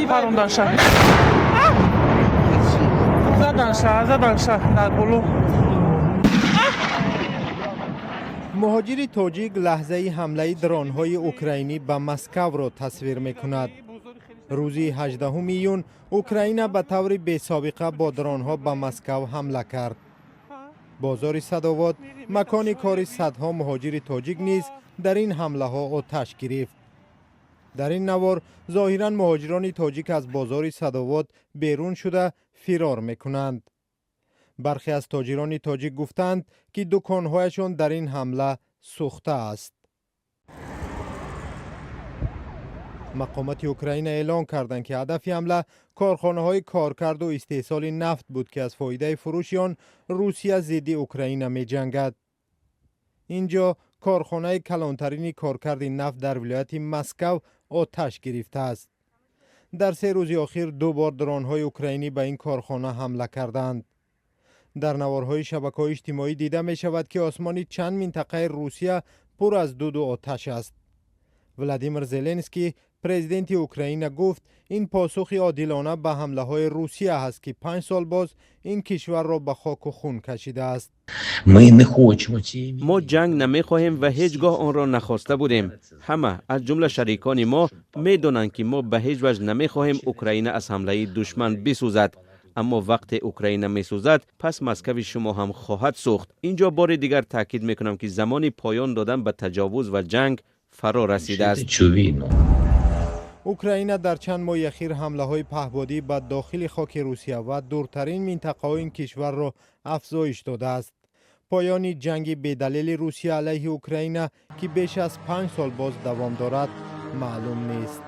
پروندن شد زدن شد در بلو. مهاجر تاجیک لحظه حمله درون‌های اوکراینی به مسکو را تصویر می‌کند. روزی 18 میلیون اوکراین به طور بی‌سابقه با درون‌ها به مسکو حمله کرد. بازاری سدوود مکانی کاری صدها مهاجر تاجیک نیز در این حمله ها آتش گرفت. در این نوار ظاهراً مهاجران تاجیک از بازاری سدوود بیرون شده فرار میکنند. برخی از تاجران تاجیک گفتند که دکانهایشان در این حمله سوخته است. مقامات اوکراین اعلام کردند که هدف حمله کارخانه‌های کارکرد و استحصال نفت بود که از فایده فروش آن روسیه ضد اوکراین می‌جنگد. اینجا کارخانه کلانترین کارکرد نفت در ولایت مسکو آتش گرفته است. در 3 روز اخیر 2 بار درون‌های اوکراینی به این کارخانه حمله کردند. در نوارهای شبکه‌های اجتماعی دیده می‌شود که آسمان چند منطقه روسیه پر از دود و آتش است. ولادیمیر زلنسکی پرزیدنت اوکراین گفت این پاسخ عادلانه به حمله های روسیه است که 5 سال باز این کشور را به خاک و خون کشیده است. ما جنگ نمیخواهیم و هیچگاه آن را نخواسته بودیم. همه از جمله شریکان ما میدونند که ما به هیچ وجه نمیخواهیم اوکراین از حمله دشمن بسوزد. اما وقت اوکراین میسوزد پس مسکو شما هم خواهد سوخت. اینجا بار دیگر تاکید میکنم که زمان پایان دادن به تجاوز و جنگ فرا رسیده است. اوکراین در چند ماه اخیر حمله های پهپادی به داخل خاک روسیه و دورترین منطقه های این کشور را افزایش داده است. پایان جنگ بدلیل روسیه علیه اوکراین که بیش از 5 سال باز دوام دارد معلوم نیست.